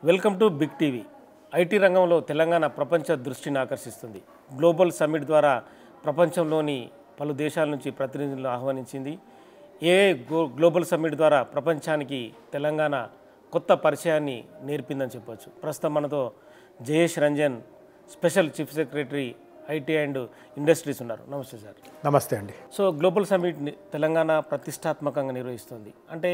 Welcome to Big TV. IT రంగంలో తెలంగాణ ప్రపంచ దృష్టిని ఆకర్షిస్తుంది. గ్లోబల్ సమ్మిట్ ద్వారా ప్రపంచంలోని పలు దేశాల నుంచి ప్రతినిధులను ఆహ్వానించింది. గ్లోబల్ సమ్మిట్ ద్వారా ప్రపంచానికి తెలంగాణ కొత్త పరిచయాన్ని నేర్పిందని చెప్పవచ్చు. ప్రస్తుతం మనతో Jayesh Ranjan, special chief secretary IT and industries ఉన్నారు. నమస్తే సార్. నమస్తే అండి. సో గ్లోబల్ సమ్మిట్ తెలంగాణ ప్రతిష్టాత్మకంగా నిర్వహిస్తుంది. అంటే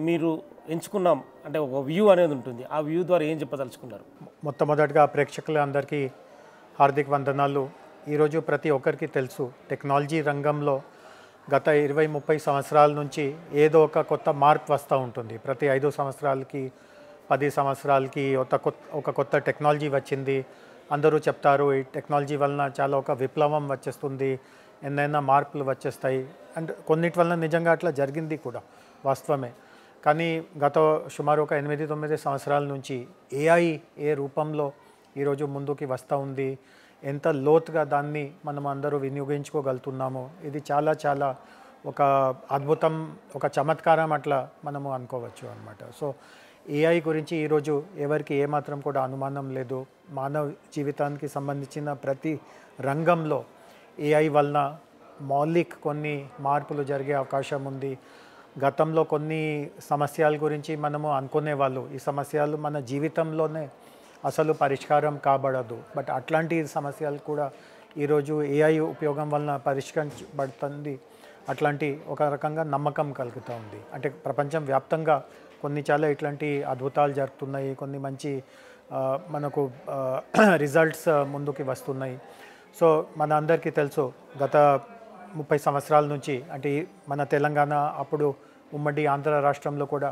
మీరు ఎంచుకున్నాం అంటే ఒక వ్యూ అనేది ఉంటుంది. ఆ వ్యూ ద్వారా ఏం చెప్పదలుచుకున్నారు? మొట్టమొదటిగా ప్రేక్షకులందరికీ హార్దిక వందనాలు. ఈరోజు ప్రతి ఒక్కరికి తెలుసు, టెక్నాలజీ రంగంలో గత 20-30 సంవత్సరాల నుంచి ఏదో ఒక కొత్త మార్పు వస్తూ ఉంటుంది. ప్రతి 5 సంవత్సరాలకి 10 సంవత్సరాలకి ఒక కొత్త టెక్నాలజీ వచ్చింది. అందరూ చెప్తారు ఈ టెక్నాలజీ వలన చాలా ఒక విప్లవం వచ్చేస్తుంది, ఎన్నైనా మార్పులు వచ్చేస్తాయి. అండ్ కొన్నిటి వలన నిజంగా అట్లా జరిగింది కూడా, వాస్తవమే. కానీ గత సుమారు ఒక 8-9 సంవత్సరాల నుంచి ఏఐ ఏ రూపంలో ఈరోజు ముందుకి వస్తూ ఉంది, ఎంత లోతుగా దాన్ని మనం అందరూ వినియోగించుకోగలుగుతున్నామో, ఇది చాలా చాలా ఒక అద్భుతం, ఒక చమత్కారం అట్లా మనము అనుకోవచ్చు అన్నమాట. సో ఏఐ గురించి ఈరోజు ఎవరికి ఏమాత్రం కూడా అనుమానం లేదు. మానవ జీవితానికి సంబంధించిన ప్రతి రంగంలో ఏఐ వలన కొన్ని మార్పులు జరిగే అవకాశం ఉంది. గతంలో కొన్ని సమస్యల గురించి మనము అనుకునేవాళ్ళు, ఈ సమస్యలు మన జీవితంలోనే అసలు పరిష్కారం కాబడదు. బట్ అట్లాంటి సమస్యలు కూడా ఈరోజు ఏఐ ఉపయోగం వలన పరిష్కరించబడుతుంది. అట్లాంటి ఒక రకంగా నమ్మకం కలుగుతూ ఉంది. అంటే ప్రపంచం వ్యాప్తంగా కొన్ని చాలా ఇట్లాంటి అద్భుతాలు జరుగుతున్నాయి, కొన్ని మంచి మనకు రిజల్ట్స్ ముందుకి వస్తున్నాయి. సో మన అందరికీ తెలుసు, గత 30 సంవత్సరాల నుంచి అంటే మన తెలంగాణ అప్పుడు ఉమ్మడి ఆంధ్ర రాష్ట్రంలో కూడా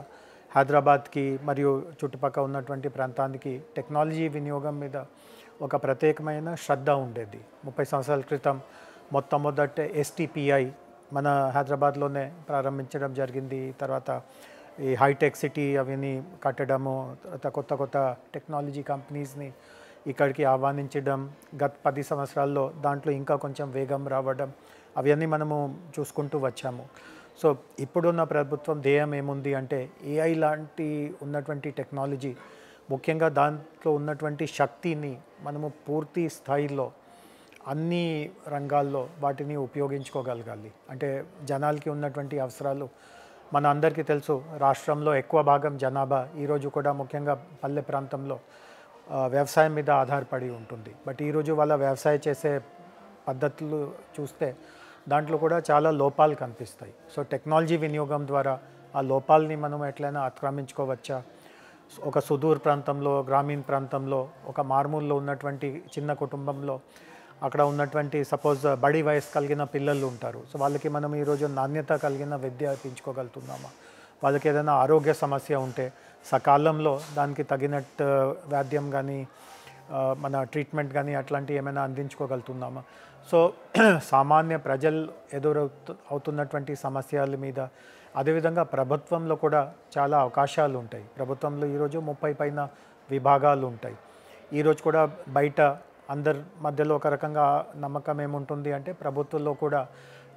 హైదరాబాద్కి మరియు చుట్టుపక్కల ఉన్నటువంటి ప్రాంతానికి టెక్నాలజీ వినియోగం మీద ఒక ప్రత్యేకమైన శ్రద్ధ ఉండేది. 30 సంవత్సరాల క్రితం మొట్టమొదట STPI మన హైదరాబాద్లోనే ప్రారంభించడం జరిగింది. తర్వాత ఈ హైటెక్ సిటీ అవన్నీ కట్టడము, తర్వాత కొత్త కొత్త టెక్నాలజీ కంపెనీస్ని ఇక్కడికి ఆహ్వానించడం, గత 10 సంవత్సరాల్లో దాంట్లో ఇంకా కొంచెం వేగం రావడం, అవన్నీ మనము చూసుకుంటూ వచ్చాము. సో ఇప్పుడున్న ప్రభుత్వం ధ్యేయం ఏముంది అంటే ఏఐ లాంటి ఉన్నటువంటి టెక్నాలజీ, ముఖ్యంగా దాంట్లో ఉన్నటువంటి శక్తిని మనము పూర్తి స్థాయిలో అన్ని రంగాల్లో వాటిని ఉపయోగించుకోగలగాలి. అంటే జనాలకి ఉన్నటువంటి అవసరాలు మన అందరికీ తెలుసు. రాష్ట్రంలో ఎక్కువ భాగం జనాభా ఈరోజు కూడా ముఖ్యంగా పల్లె ప్రాంతంలో వ్యవసాయం మీద ఆధారపడి ఉంటుంది. బట్ ఈరోజు వాళ్ళ వ్యవసాయం చేసే పద్ధతులు చూస్తే దాంట్లో కూడా చాలా లోపాలు కనిపిస్తాయి. సో టెక్నాలజీ వినియోగం ద్వారా ఆ లోపాలని మనం ఎట్లయినా అతిక్రమించుకోవచ్చా? ఒక సుదూర ప్రాంతంలో, గ్రామీణ ప్రాంతంలో, ఒక మారుమూలలో ఉన్నటువంటి చిన్న కుటుంబంలో అక్కడ ఉన్నటువంటి సపోజ్ బడి వయసు కలిగిన పిల్లలు ఉంటారు. సో వాళ్ళకి మనం ఈరోజు నాణ్యత కలిగిన విద్య ఇప్పించుకోగలుగుతున్నామా? వాళ్ళకి ఏదైనా ఆరోగ్య సమస్య ఉంటే సకాలంలో దానికి తగినట్టు వైద్యం కానీ మన ట్రీట్మెంట్ కానీ అట్లాంటివి ఏమైనా అందించుకోగలుగుతున్నామా? సో సామాన్య ప్రజలు అవుతున్నటువంటి సమస్యల మీద, అదేవిధంగా ప్రభుత్వంలో కూడా చాలా అవకాశాలు ఉంటాయి. ప్రభుత్వంలో ఈరోజు 30 పైన విభాగాలు ఉంటాయి. ఈరోజు కూడా బయట అందరి మధ్యలో ఒక రకంగా నమ్మకం ఏముంటుంది అంటే ప్రభుత్వంలో కూడా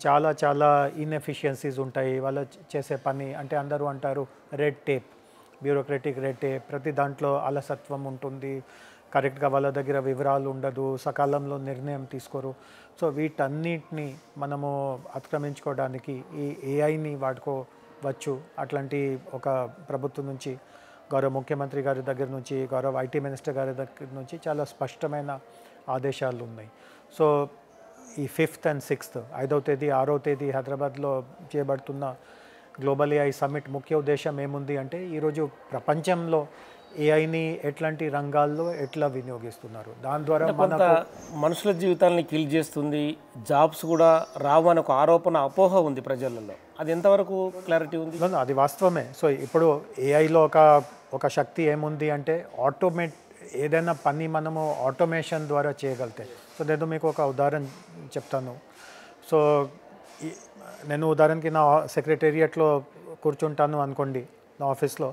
చాలా చాలా ఇన్ఎఫిషియన్సీస్ ఉంటాయి వాళ్ళు చేసే పని. అంటే అందరూ అంటారు red tape, bureaucratic red tape, ప్రతి దాంట్లో అలసత్వం ఉంటుంది, కరెక్ట్గా వాళ్ళ దగ్గర వివరాలు ఉండదు, సకాలంలో నిర్ణయం తీసుకోరు. సో వీటన్నిటిని మనము అతిక్రమించుకోవడానికి ఈ ఏఐని వాడుకోవచ్చు. అట్లాంటి ఒక ప్రభుత్వం నుంచి, గౌరవ ముఖ్యమంత్రి గారి దగ్గర నుంచి, గౌరవ ఐటీ మినిస్టర్ గారి దగ్గర నుంచి చాలా స్పష్టమైన ఆదేశాలు ఉన్నాయి. సో ఈ 5th and 6th 5వ తేదీ 6వ తేదీ హైదరాబాద్లో చేయబడుతున్న గ్లోబల్ ఏఐ సమ్మిట్ ముఖ్య ఉద్దేశం ఏముంది అంటే ఈరోజు ప్రపంచంలో ఏఐని ఎట్లాంటి రంగాల్లో ఎట్లా వినియోగిస్తున్నారు, దాని ద్వారా మనకు మనుషుల జీవితాలని కిల్ చేస్తుంది, జాబ్స్ కూడా రావు అని ఒక ఆరోపణ, అపోహ ఉంది ప్రజలలో. అది ఎంతవరకు క్లారిటీ ఉంది? అది వాస్తవమే. సో ఇప్పుడు ఏఐలో ఒక శక్తి ఏముంది అంటే ఏదైనా పని మనము ఆటోమేషన్ ద్వారా చేయగలితే. సో నేను మీకు ఒక ఉదాహరణ చెప్తాను. సో నేను ఉదాహరణకి నా సెక్రటేరియట్లో కూర్చుంటాను అనుకోండి, నా ఆఫీస్లో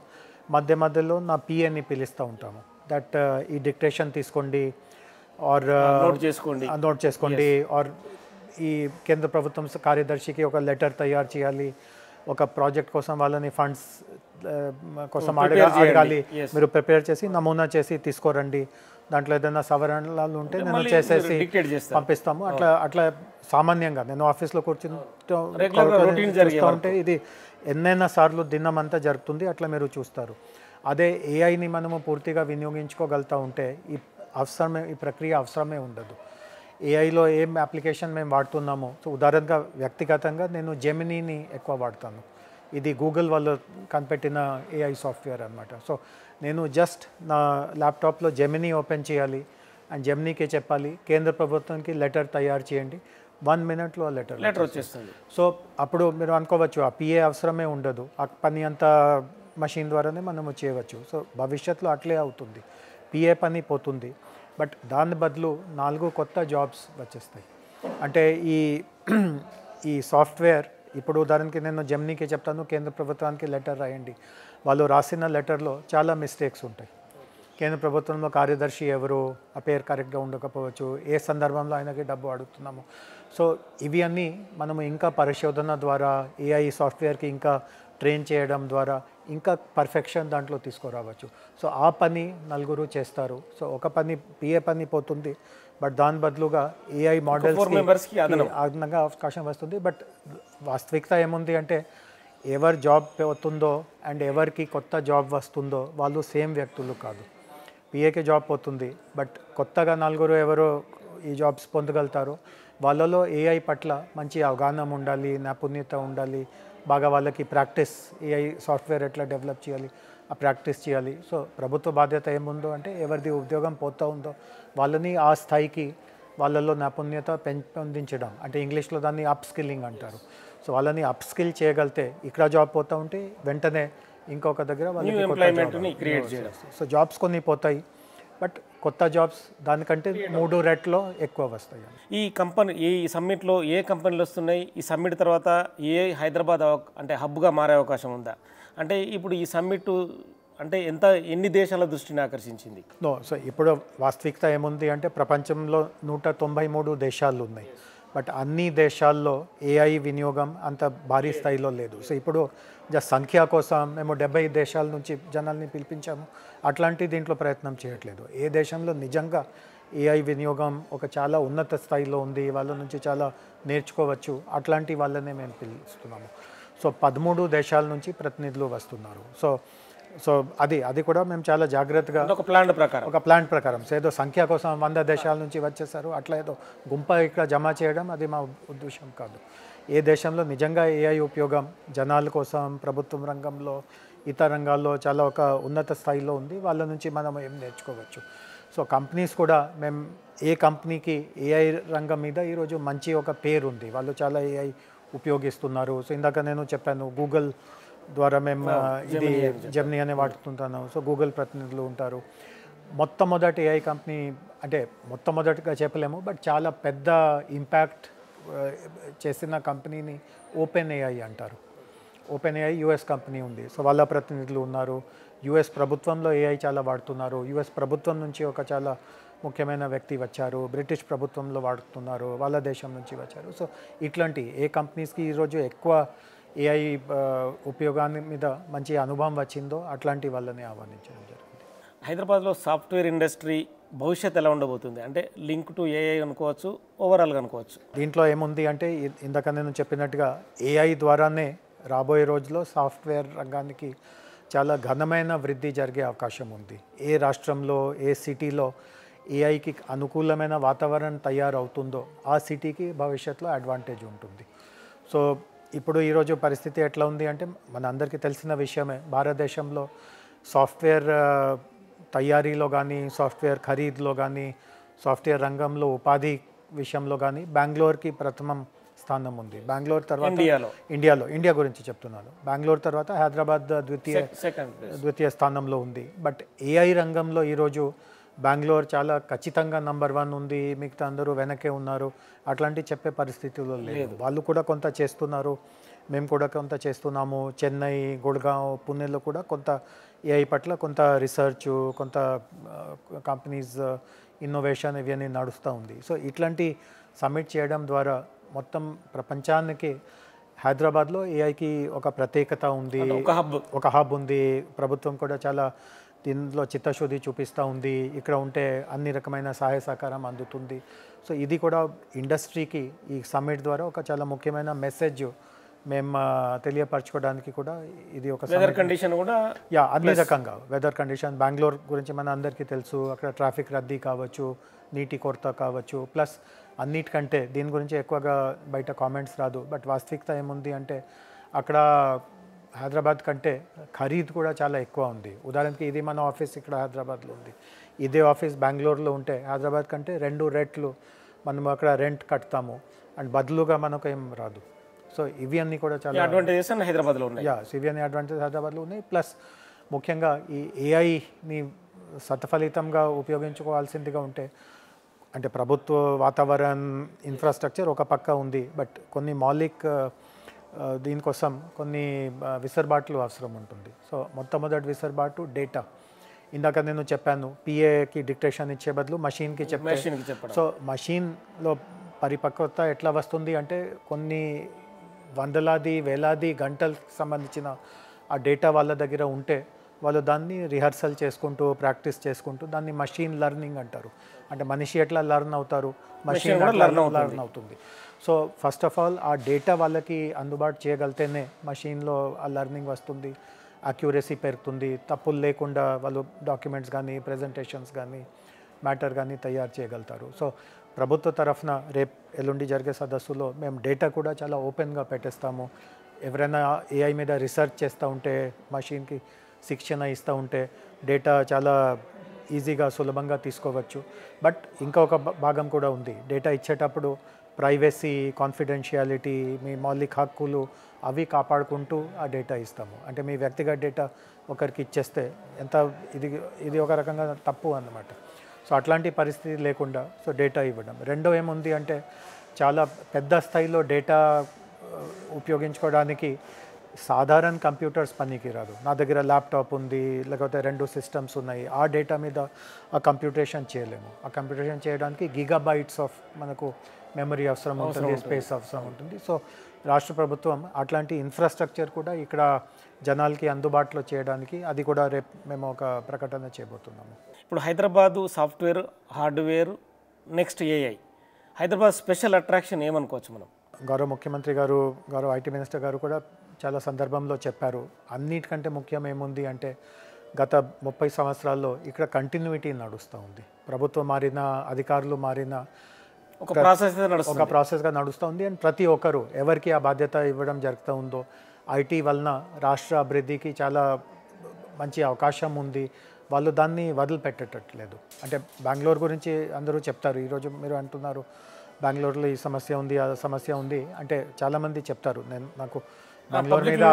మధ్యలో నా పిఏని పిలుస్తూ ఉంటాము. దట్ ఈ డిక్టేషన్ తీసుకోండి ఆర్ నోట్ చేసుకోండి ఆర్ ఈ కేంద్ర ప్రభుత్వం కార్యదర్శికి ఒక లెటర్ తయారు చేయాలి, ఒక ప్రాజెక్ట్ కోసం వాళ్ళని ఫండ్స్ కోసం prepare చేయండి. అడగాలి, Yes. మీరు ప్రిపేర్ చేసి నమూనా చేసి తీసుకోరండి, దాంట్లో ఏదైనా సవరణలు ఉంటే నేను మళ్ళీ చేసేసి మీరు dictate చేస్తారు. పంపిస్తాము. అట్లా సామాన్యంగా నేను ఆఫీస్లో కూర్చుని Regular గా routine జరిగే చూస్తూ ఉంటే ఇది ఎన్నైనా సార్లు దినమంతా జరుగుతుంది. అట్లా మీరు చూస్తారు. అదే ఏఐని మనము పూర్తిగా వినియోగించుకోగలుగుతూ ఉంటే ఈ ప్రక్రియ అవసరమే ఉండదు. ఏఐలో ఏం అప్లికేషన్ మేము వాడుతున్నామో, సో ఉదాహరణగా వ్యక్తిగతంగా నేను జెమినీని ఎక్కువ వాడతాను. ఇది గూగుల్ వాళ్ళు కనిపెట్టిన ఏఐ సాఫ్ట్వేర్ అనమాట. సో నేను జస్ట్ నా ల్యాప్టాప్లో జెమినీ ఓపెన్ చేయాలి అండ్ జెమినీకి చెప్పాలి కేంద్ర ప్రభుత్వానికి లెటర్ తయారు చేయండి, 1 minute లెటర్ వచ్చేస్తుంది. సో అప్పుడు మీరు అనుకోవచ్చు ఆ పిఏ అవసరమే ఉండదు, ఆ పని అంతా మషిన్ ద్వారానే మనము చేయవచ్చు. సో భవిష్యత్తులో అట్లే అవుతుంది, పిఏ పని పోతుంది. బట్ దాని బదులు 4 కొత్త జాబ్స్ వచ్చేస్తాయి. అంటే ఈ సాఫ్ట్వేర్ ఇప్పుడు ఉదాహరణకి నేను జెమినీకి చెప్తాను కేంద్ర ప్రభుత్వానికి లెటర్ రాయండి, వాళ్ళు రాసిన లెటర్లో చాలా మిస్టేక్స్ ఉంటాయి. కేంద్ర ప్రభుత్వంలో కార్యదర్శి ఎవరు, ఆ పేరు కరెక్ట్గా ఉండకపోవచ్చు, ఏ సందర్భంలో ఆయనకి డబ్బు అడుగుతున్నాము. సో ఇవి అన్నీ మనము ఇంకా పరిశోధన ద్వారా ఏఐ సాఫ్ట్వేర్కి ఇంకా ట్రైన్ చేయడం ద్వారా ఇంకా పర్ఫెక్షన్ దాంట్లో తీసుకురావచ్చు. సో ఆ పని 4 చేస్తారు. సో ఒక పని పిఏ పని పోతుంది, బట్ దాని బదులుగా ఏఐ మోడల్స్కి అదనంగా అవకాశం వస్తుంది. బట్ వాస్తవికత ఏముంది అంటే ఎవరు జాబ్ పోతుందో అండ్ ఎవరికి కొత్త జాబ్ వస్తుందో వాళ్ళు సేమ్ వ్యక్తులు కాదు. పిఏకి జాబ్ పోతుంది, బట్ కొత్తగా 4 ఎవరో ఈ జాబ్స్ పొందగలుగుతారో వాళ్ళలో ఏఐ పట్ల మంచి అవగాహన ఉండాలి, నైపుణ్యత ఉండాలి, బాగా వాళ్ళకి ప్రాక్టీస్, ఏఐ సాఫ్ట్వేర్ ఎట్లా డెవలప్ చేయాలి ఆ ప్రాక్టీస్ చేయాలి. సో ప్రభుత్వ బాధ్యత ఏముందో అంటే ఎవరిది ఉద్యోగం పోతూ ఉందో వాళ్ళని ఆ స్థాయికి వాళ్ళల్లో నైపుణ్యత పెంపొందించడం, అంటే ఇంగ్లీష్లో దాన్ని అప్ స్కిల్లింగ్ అంటారు. సో వాళ్ళని అప్ స్కిల్ చేయగలిగితే ఇక్కడ జాబ్ పోతూ ఉంటే వెంటనే ఇంకొక దగ్గర వాళ్ళకి క్రియేట్ చేయడం. సో జాబ్స్ కొన్ని పోతాయి, బట్ కొత్త జాబ్స్ దానికంటే 3 రెట్లు ఎక్కువ వస్తాయి. ఈ సమ్మిట్లో ఏ కంపెనీలు వస్తున్నాయి? ఈ సమ్మిట్ తర్వాత హైదరాబాద్ అంటే హబ్గా మారే అవకాశం ఉందా? అంటే ఇప్పుడు ఈ సమ్మిట్ అంటే ఎన్ని దేశాల దృష్టిని ఆకర్షించింది? సో ఇప్పుడు వాస్తవికత ఏముంది అంటే ప్రపంచంలో 193 దేశాలు ఉన్నాయి, బట్ అన్ని దేశాల్లో ఏఐ వినియోగం అంత భారీ స్థాయిలో లేదు. సో ఇప్పుడు సంఖ్య కోసం మేము 70 దేశాల నుంచి జనాల్ని పిలిపించాము, అట్లాంటి దీంట్లో ప్రయత్నం చేయట్లేదు. ఏ దేశంలో నిజంగా ఏఐ వినియోగం ఒక చాలా ఉన్నత స్థాయిలో ఉంది, వాళ్ళ నుంచి చాలా నేర్చుకోవచ్చు, అట్లాంటి వాళ్ళనే మేము పిలుస్తున్నాము. సో 13 దేశాల నుంచి ప్రతినిధులు వస్తున్నారు. సో అది కూడా మేము చాలా జాగ్రత్తగా ఒక ప్లాన్ ప్రకారం ఏదో సంఖ్య కోసం 100 దేశాల నుంచి వచ్చేసారు అట్లా ఏదో గుంప ఇక్కడ జమ చేయడం అది మా ఉద్దేశం కాదు. ఏ దేశంలో నిజంగా ఏఐ ఉపయోగం జనాల కోసం ప్రభుత్వం రంగంలో ఇతర రంగాల్లో చాలా ఒక ఉన్నత స్థాయిలో ఉంది, వాళ్ళ నుంచి మనం ఏం నేర్చుకోవచ్చు. సో కంపెనీస్ కూడా మేము ఏ కంపెనీకి ఏఐ రంగం మీద ఈరోజు మంచి ఒక పేరు ఉంది, వాళ్ళు చాలా ఏఐ ఉపయోగిస్తున్నారు. సో ఇందాక నేను చెప్పాను గూగుల్ ద్వారా మేము ఇది జెమినీ అనే వాడుతుంటాను. సో గూగుల్ ప్రతినిధులు ఉంటారు. మొట్టమొదటి ఏఐ కంపెనీ అంటే మొట్టమొదటిగా చెప్పలేము, బట్ చాలా పెద్ద ఇంపాక్ట్ చేసిన కంపెనీని ఓపెన్ ఏఐ అంటారు. ఓపెన్ ఏఐ యుఎస్ కంపెనీ ఉంది, సో వాళ్ళ ప్రతినిధులు ఉన్నారు. యుఎస్ ప్రభుత్వంలో ఏఐ చాలా వాడుతున్నారు, యుఎస్ ప్రభుత్వం నుంచి ఒక చాలా ముఖ్యమైన వ్యక్తి వచ్చారు, బ్రిటిష్ ప్రభుత్వంలో వాడుతున్నారు, వాళ్ళ దేశం నుంచి వచ్చారు. సో ఇట్లాంటి ఏ కంపెనీస్కి ఈరోజు ఎక్కువ ఏఐ ఉపయోగాన్ని మీద మంచి అనుభవం వచ్చిందో అట్లాంటి వాళ్ళని ఆహ్వానించడం జరిగింది. హైదరాబాద్లో సాఫ్ట్వేర్ ఇండస్ట్రీ భవిష్యత్తు ఎలా ఉండబోతుంది? అంటే లింక్ టు ఏఐ అనుకోవచ్చు, ఓవరాల్గా అనుకోవచ్చు. దీంట్లో ఏముంది అంటే ఇందాక నేను చెప్పినట్టుగా ఏఐ ద్వారానే రాబోయే రోజుల్లో సాఫ్ట్వేర్ రంగానికి చాలా ఘనమైన వృద్ధి జరిగే అవకాశం ఉంది. ఏ రాష్ట్రంలో ఏ సిటీలో ఏఐకి అనుకూలమైన వాతావరణం తయారవుతుందో ఆ సిటీకి భవిష్యత్తులో అడ్వాంటేజ్ ఉంటుంది. సో ఇప్పుడు ఈరోజు పరిస్థితి ఎట్లా ఉంది అంటే మన అందరికీ తెలిసిన విషయమే, భారతదేశంలో సాఫ్ట్వేర్ తయారీలో కానీ, సాఫ్ట్వేర్ ఖరీదులో కానీ, సాఫ్ట్వేర్ రంగంలో ఉపాధి విషయంలో కానీ బెంగళూరుకి ప్రథమం స్థానం ఉంది. బెంగళూరు తర్వాత ఇండియా గురించి చెప్తున్నాను, బెంగళూరు తర్వాత హైదరాబాద్ ద్వితీయ స్థానంలో ఉంది. బట్ ఏఐ రంగంలో ఈరోజు బెంగళూరు చాలా ఖచ్చితంగా నంబర్ 1 ఉంది, మిగతా అందరూ వెనకే ఉన్నారు, అట్లాంటి చెప్పే పరిస్థితుల్లో లేదు. వాళ్ళు కూడా కొంత చేస్తున్నారు, మేము కూడా కొంత చేస్తున్నాము. చెన్నై, గుడ్గావ్, పుణేలో కూడా కొంత ఏఐ పట్ల కొంత రీసెర్చ్, కొంత కంపెనీస్ ఇన్నోవేషన్ ఇవన్నీ నడుస్తూ ఉంది. సో ఇట్లాంటి సబ్మిట్ చేయడం ద్వారా మొత్తం ప్రపంచానికి హైదరాబాద్లో ఏఐకి ఒక ప్రత్యేకత ఉంది, ఒక హబ్ ఉంది. ప్రభుత్వం కూడా చాలా దీనిలో చిత్తశుద్ధి చూపిస్తూ ఉంది. ఇక్కడ ఉంటే అన్ని రకమైన సహాయ సహకారం అందుతుంది. సో ఇది కూడా ఇండస్ట్రీకి ఈ సమ్మిట్ ద్వారా ఒక చాలా ముఖ్యమైన మెసేజ్ మేము తెలియపరచుకోవడానికి కూడా ఇది ఒక వెదర్ కండిషన్ కూడా అన్ని రకంగా వెదర్ కండిషన్ బెంగళూరు గురించి మన అందరికీ తెలుసు. అక్కడ ట్రాఫిక్ రద్దీ కావచ్చు, నీటి కొరత కావచ్చు, ప్లస్ అన్నిటికంటే దీని గురించి ఎక్కువగా బయట కామెంట్స్ రాదు. బట్ వాస్తవికత ఏముంది అంటే అక్కడ హైదరాబాద్ కంటే ఖరీదు కూడా చాలా ఎక్కువ ఉంది. ఉదాహరణకి ఇది మన ఆఫీస్ ఇక్కడ హైదరాబాద్లో ఉంది. ఇదే ఆఫీస్ బెంగళూరులో ఉంటే హైదరాబాద్ కంటే 2 రెట్లు మనం అక్కడ రెంట్ కడతాము అండ్ బదులుగా మనకు ఏం రాదు. సో ఇవి అన్నీ కూడా చాలా అడ్వాంటేజెస్ హైదరాబాద్లో ఉన్నాయి. ఇవి అన్ని అడ్వాంటేజ్ హైదరాబాద్లో ఉన్నాయి. ప్లస్ ముఖ్యంగా ఈ ఏఐని సత్ఫలితంగా ఉపయోగించుకోవాల్సిందిగా ఉంటే అంటే ప్రభుత్వ వాతావరణ ఇన్ఫ్రాస్ట్రక్చర్ ఒక పక్క ఉంది. బట్ కొన్ని మౌలిక దీనికోసం కొన్ని విసర్బాట్లు అవసరం ఉంటుంది. సో మొట్టమొదటి విసర్బాటు డేటా. ఇందాక నేను చెప్పాను పిఏకి డిక్టేషన్ ఇచ్చే బదులు మషిన్కి చెప్పాను. సో మషిన్లో పరిపక్వత ఎట్లా వస్తుంది అంటే కొన్ని వందలాది వేలాది గంటలకు సంబంధించిన ఆ డేటా వాళ్ళ దగ్గర ఉంటే వాళ్ళు దాన్ని రిహర్సల్ చేసుకుంటూ ప్రాక్టీస్ చేసుకుంటూ దాన్ని మషిన్ లెర్నింగ్ అంటారు. అంటే మనిషి ఎట్లా లెర్న్ అవుతారు, మషిన్ లెర్న్ అవుతుంది. సో ఫస్ట్ ఆఫ్ ఆల్ ఆ డేటా వాళ్ళకి అందుబాటు చేయగలితేనే మషిన్లో ఆ లెర్నింగ్ వస్తుంది, అక్యురసీ పెరుగుతుంది, తప్పులు లేకుండా వాళ్ళు డాక్యుమెంట్స్ కానీ ప్రజెంటేషన్స్ కానీ మ్యాటర్ కానీ తయారు చేయగలుగుతారు. సో ప్రభుత్వ తరఫున రేపు ఎల్లుండి జరిగే సదస్సులో మేము డేటా కూడా చాలా ఓపెన్గా పెట్టేస్తాము. ఎవరైనా ఏఐ మీద రీసెర్చ్ చేస్తూ ఉంటే, మషిన్కి శిక్షణ ఇస్తూ ఉంటే డేటా చాలా ఈజీగా సులభంగా తీసుకోవచ్చు. బట్ ఇంకా ఒక భాగం కూడా ఉంది. డేటా ఇచ్చేటప్పుడు ప్రైవసీ, కాన్ఫిడెన్షియాలిటీ, మీ మౌలిక హక్కులు అవి కాపాడుకుంటూ ఆ డేటా ఇస్తాము. అంటే మీ వ్యక్తిగత డేటా ఒకరికి ఇచ్చేస్తే ఇది ఒక రకంగా తప్పు అన్నమాట. సో అట్లాంటి పరిస్థితి లేకుండా సో డేటా ఇవ్వడం. రెండో ఏముంది అంటే చాలా పెద్ద స్థాయిలో డేటా ఉపయోగించుకోవడానికి సాధారణ కంప్యూటర్స్ పనికి రాదు. నా దగ్గర ల్యాప్టాప్ ఉంది, లేకపోతే 2 సిస్టమ్స్ ఉన్నాయి. ఆ డేటా మీద ఆ కంప్యూటేషన్ చేయలేము. ఆ కంప్యూటేషన్ చేయడానికి గిగాబైట్స్ ఆఫ్ మనకు మెమరీ అవసరం ఉంటుంది, స్పేస్ అవసరం ఉంటుంది. సో రాష్ట్ర ప్రభుత్వం అట్లాంటి ఇన్ఫ్రాస్ట్రక్చర్ కూడా ఇక్కడ జనాలకి అందుబాటులో చేయడానికి అది కూడా రేపు మేము ఒక ప్రకటన చేయబోతున్నాము. ఇప్పుడు Hyderabad software, hardware, next AI, Hyderabad special attraction ఏమనుకోవచ్చు మనం? గౌరవ ముఖ్యమంత్రి గారు, గౌరవ ఐటీ మినిస్టర్ గారు కూడా చాలా సందర్భంలో చెప్పారు. అన్నిటికంటే ముఖ్యం ఏముంది అంటే గత 30 సంవత్సరాల్లో ఇక్కడ కంటిన్యూటీ నడుస్తూ ఉంది. ప్రభుత్వం మారినా, అధికారులు మారినా ఒక ప్రాసెస్గా నడుస్తూ ఉంది. అండ్ ప్రతి ఒక్కరు ఎవరికి ఆ బాధ్యత ఇవ్వడం జరుగుతూ ఉందో ఐటీ వలన రాష్ట్ర అభివృద్ధికి చాలా మంచి అవకాశం ఉంది. వాళ్ళు దాన్ని వదిలిపెట్టట్లేదు. అంటే బెంగళూరు గురించి అందరూ చెప్తారు. ఈరోజు మీరు అంటున్నారు బెంగళూరులో ఈ సమస్య ఉంది, ఆ సమస్య ఉంది అంటే చాలామంది చెప్తారు. నాకు బెంగళూరు మీద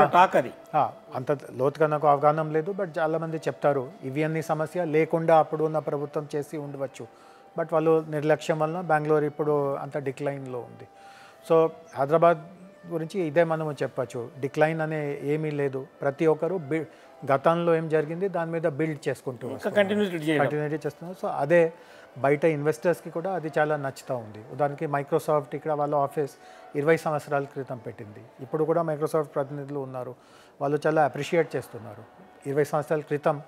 అంత లోతుగా నాకు అవగాహన లేదు. బట్ చాలామంది చెప్తారు ఇవి అన్ని సమస్య లేకుండా అప్పుడు ఉన్న ప్రభుత్వం చేసి ఉండవచ్చు. బట్ వాళ్ళు నిర్లక్ష్యం వలన బెంగళూరు ఇప్పుడు అంత డిక్లైన్లో ఉంది. సో హైదరాబాద్ గురించి ఇదే మనము చెప్పచ్చు. డిక్లైన్ అనే ఏమీ లేదు. ప్రతి ఒక్కరు గతంలో ఏం జరిగింది దాని మీద బిల్డ్ చేసుకుంటూ కంటిన్యూటీ చేస్తున్నారు. సో అదే బయట ఇన్వెస్టర్స్కి కూడా అది చాలా నచ్చుతూ ఉంది. ఉదాహరణకి మైక్రోసాఫ్ట్ ఇక్కడ వాళ్ళ ఆఫీస్ 20 సంవత్సరాల క్రితం పెట్టింది. ఇప్పుడు కూడా మైక్రోసాఫ్ట్ ప్రతినిధులు ఉన్నారు. వాళ్ళు చాలా అప్రిషియేట్ చేస్తున్నారు. 20 సంవత్సరాల క్రితం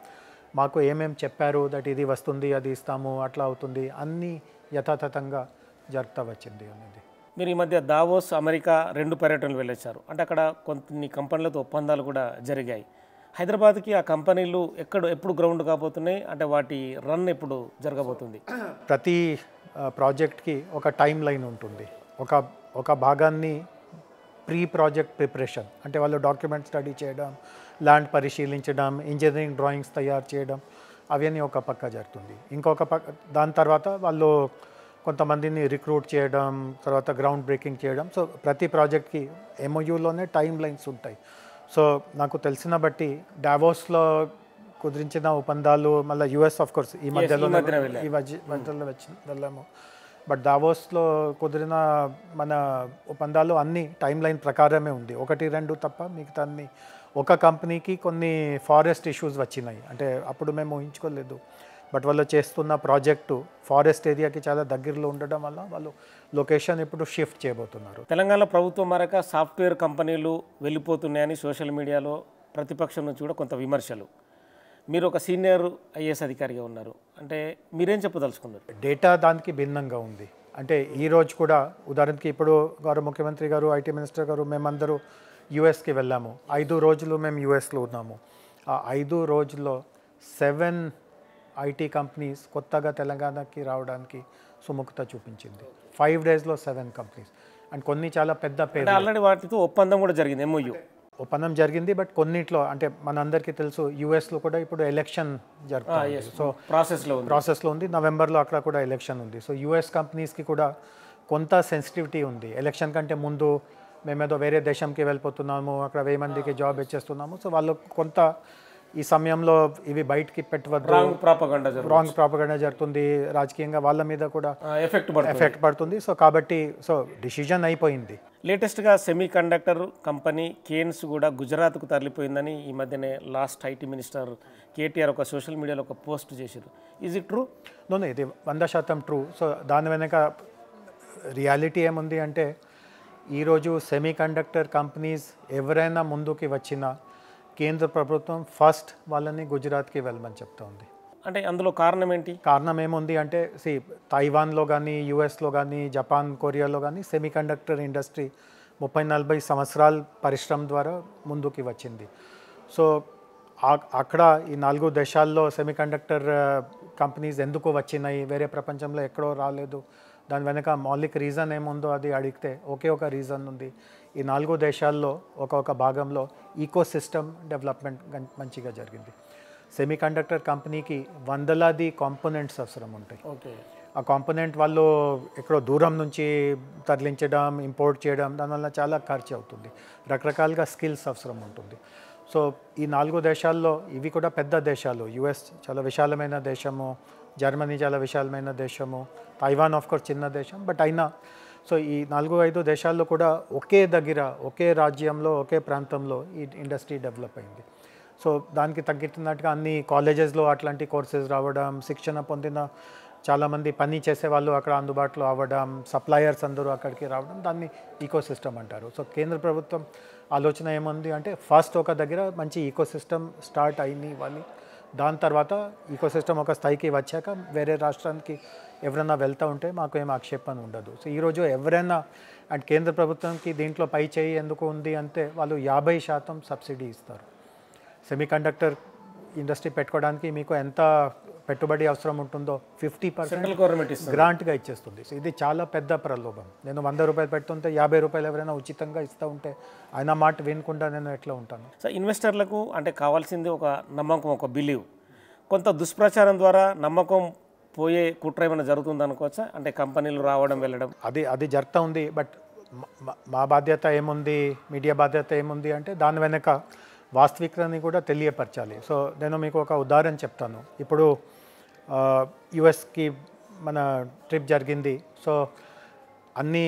మాకు ఏమేమి చెప్పారు, దట్ ఇది వస్తుంది, అది ఇస్తాము, అట్లా అవుతుంది, అన్నీ యథాతథంగా జరుగుతూ వచ్చింది అనేది. మీరు ఈ మధ్య దావోస్, అమెరికా 2 పర్యటనలు వెళ్ళొచ్చారు. అంటే అక్కడ కొన్ని కంపెనీలతో ఒప్పందాలు కూడా జరిగాయి. హైదరాబాద్కి ఆ కంపెనీలు ఎప్పుడు గ్రౌండ్ కాబోతున్నాయి? అంటే వాటి రన్ ఎప్పుడు జరగబోతుంది? ప్రతి ప్రాజెక్ట్కి ఒక టైం లైన్ ఉంటుంది. ఒక భాగాన్ని ప్రీ ప్రాజెక్ట్ ప్రిపరేషన్ అంటే వాళ్ళు డాక్యుమెంట్ స్టడీ చేయడం, ల్యాండ్ పరిశీలించడం, ఇంజనీరింగ్ డ్రాయింగ్స్ తయారు చేయడం, అవన్నీ ఒక పక్క జరుగుతుంది. ఇంకొక పక్క దాని తర్వాత వాళ్ళు కొంతమందిని రిక్రూట్ చేయడం, తర్వాత గ్రౌండ్ బ్రేకింగ్ చేయడం. సో ప్రతి ప్రాజెక్ట్కి ఎంఓయూలోనే టైం లైన్స్ ఉంటాయి. సో నాకు తెలిసిన బట్టి డావోస్లో కుదిరించిన ఒప్పందాలు మళ్ళీ యుఎస్ ఆఫ్ కోర్స్ ఈ మధ్యలో వెళ్ళాము. బట్ దావోస్లో కుదిరిన మన ఒప్పందాలు అన్నీ టైం లైన్ ప్రకారమే ఉంది. 1-2 తప్ప మిగతా అన్ని. ఒక కంపెనీకి కొన్ని ఫారెస్ట్ ఇష్యూస్ వచ్చినాయి. అంటే అప్పుడు మేము ఊహించుకోలేదు. బట్ వాళ్ళు చేస్తున్న ప్రాజెక్టు ఫారెస్ట్ ఏరియాకి చాలా దగ్గరలో ఉండడం వల్ల వాళ్ళు లొకేషన్ ఇప్పుడు షిఫ్ట్ చేయబోతున్నారు. తెలంగాణ ప్రభుత్వం మరొక సాఫ్ట్వేర్ కంపెనీలు వెళ్ళిపోతున్నాయని సోషల్ మీడియాలో ప్రతిపక్షం నుంచి కూడా కొంత విమర్శలు. మీరు ఒక సీనియర్ ఐఏఎస్ అధికారిగా ఉన్నారు, అంటే మీరేం చెప్పదలుచుకున్నారు? డేటా దానికి భిన్నంగా ఉంది. అంటే ఈరోజు కూడా ఉదాహరణకి ఇప్పుడు గౌరవ ముఖ్యమంత్రి గారు, ఐటీ మినిస్టర్ గారు, మేమందరూ యూఎస్కి వెళ్ళాము. 5 రోజులు మేము యూఎస్లో ఉన్నాము. ఆ 5 రోజుల్లో 7 ఐటీ కంపెనీస్ కొత్తగా తెలంగాణకి రావడానికి సుముఖత చూపించింది. 5 డేస్లో 7 కంపెనీస్ అండ్ కొన్ని చాలా పెద్ద పేరు. ఆల్రెడీ వాటితో ఒప్పందం కూడా జరిగింది, ఎంఓయూ ఒప్పందం జరిగింది. బట్ కొన్నిట్లో అంటే మనందరికీ తెలుసు యూఎస్లో కూడా ఇప్పుడు ఎలక్షన్ జరుగుతుంది. సో ప్రాసెస్లో ఉంది. నవంబర్లో అక్కడ కూడా ఎలక్షన్ ఉంది. సో యూఎస్ కంపెనీస్కి కూడా కొంత సెన్సిటివిటీ ఉంది. ఎలక్షన్ కంటే ముందు మేమేదో వేరే దేశంకి వెళ్ళిపోతున్నాము, అక్కడ 1000 మందికి జాబ్ ఇచ్చేస్తున్నాము. సో వాళ్ళు కొంత ఈ సమయంలో ఇవి బయటికి పెట్టవద్దు, రాంగ్ ప్రాపగండా జరుగుతుంది, రాజకీయంగా వాళ్ళ మీద కూడా ఎఫెక్ట్ పడుతుంది. సో కాబట్టి డిసిజన్ అయిపోయింది. లేటెస్ట్గా సెమీ కండక్టర్ కంపెనీ కేన్స్ కూడా గుజరాత్కు తరలిపోయిందని ఈ మధ్యనే లాస్ట్ ఐటీ మినిస్టర్ కేటీఆర్ ఒక సోషల్ మీడియాలో ఒక పోస్ట్ చేశారు. Is it true? నో, ఇది 100% ట్రూ. సో దాని వెనక రియాలిటీ ఏముంది అంటే ఈరోజు సెమీ కండక్టర్ కంపెనీస్ ఎవరైనా ముందుకి వచ్చినా కేంద్ర ప్రభుత్వం ఫస్ట్ వాళ్ళని గుజరాత్కి వెళ్ళమని చెప్తా ఉంది. అంటే అందులో కారణం ఏంటి? కారణం ఏముంది అంటే తైవాన్లో కానీ, యూఎస్లో కానీ, జపాన్, కొరియాలో కానీ సెమీ కండక్టర్ ఇండస్ట్రీ 30-40 సంవత్సరాల పరిశ్రమ ద్వారా ముందుకి వచ్చింది. సో అక్కడ ఈ 4 దేశాల్లో సెమీ కండక్టర్ కంపెనీస్ ఎందుకు వచ్చినాయి, వేరే ప్రపంచంలో ఎక్కడో రాలేదు, దాని వెనక మౌలిక రీజన్ ఏముందో అది అడిగితే ఒకే ఒక రీజన్ ఉంది. ఈ 4 దేశాల్లో ఒక భాగంలో ఈకో సిస్టమ్ డెవలప్మెంట్ మంచిగా జరిగింది. సెమీ కండక్టర్ కంపెనీకి వందలాది కాంపోనెంట్స్ అవసరం ఉంటాయి. ఆ కాంపోనెంట్ వాళ్ళు ఎక్కడో దూరం నుంచి తరలించడం, ఇంపోర్ట్ చేయడం, దానివల్ల చాలా ఖర్చు అవుతుంది. రకరకాలుగా స్కిల్స్ అవసరం ఉంటుంది. సో ఈ 4 దేశాల్లో ఇవి కూడా పెద్ద దేశాలు. యుఎస్ చాలా విశాలమైన దేశము, జర్మనీ చాలా విశాలమైన దేశము, తైవాన్ ఆఫ్ కోర్స్ చిన్న దేశం. బట్ అయినా సో ఈ 4-5 దేశాల్లో కూడా ఒకే దగ్గర, ఒకే రాజ్యంలో, ఒకే ప్రాంతంలో ఈ ఇండస్ట్రీ డెవలప్ అయింది. సో దానికి తగ్గినట్టుగా అన్ని కాలేజెస్లో అట్లాంటి కోర్సెస్ రావడం, శిక్షణ పొందిన చాలామంది పని చేసేవాళ్ళు అక్కడ అందుబాటులో అవ్వడం, సప్లయర్స్ అందరూ అక్కడికి రావడం, దాన్ని ఈకో సిస్టమ్ అంటారు. సో కేంద్ర ప్రభుత్వం ఆలోచన ఏముంది అంటే ఫస్ట్ ఒక దగ్గర మంచి ఈకో సిస్టమ్ స్టార్ట్ అయింది ఇవ్వాలి. దాని తర్వాత ఈకో సిస్టమ్ ఒక స్థాయికి వచ్చాక వేరే రాష్ట్రానికి ఎవరైనా వెళ్తూ ఉంటే మాకు ఏం ఆక్షేపణ ఉండదు. సో ఈరోజు ఎవరైనా అండ్ కేంద్ర ప్రభుత్వంకి దీంట్లో పై చేయి ఎందుకు ఉంది అంటే వాళ్ళు 50% సబ్సిడీ ఇస్తారు. సెమీ కండక్టర్ ఇండస్ట్రీ పెట్టుకోవడానికి మీకు ఎంత పెట్టుబడి అవసరం ఉంటుందో 50% గ్రాంట్గా ఇచ్చేస్తుంది. సో ఇది చాలా పెద్ద ప్రలోభం. నేను 100 రూపాయలు పెడుతుంటే 50 రూపాయలు ఎవరైనా ఉచితంగా ఇస్తూ ఉంటే ఆయన మాట వినకుండా నేను ఎట్లా ఉంటాను? సో ఇన్వెస్టర్లకు అంటే కావాల్సింది ఒక నమ్మకం, ఒక బిలీవ్. కొంత దుష్ప్రచారం ద్వారా నమ్మకం పోయే కుట్ర ఏమైనా జరుగుతుంది అనుకోవచ్చా? అంటే కంపెనీలు రావడం వెళ్ళడం అది జరుగుతూ ఉంది. బట్ మా బాధ్యత ఏముంది, మీడియా బాధ్యత ఏముంది అంటే దాని వెనక వాస్తవికతని కూడా తెలియపరచాలి. సో నేను మీకు ఒక ఉదాహరణ చెప్తాను. ఇప్పుడు యుఎస్కి మన ట్రిప్ జరిగింది. సో అన్నీ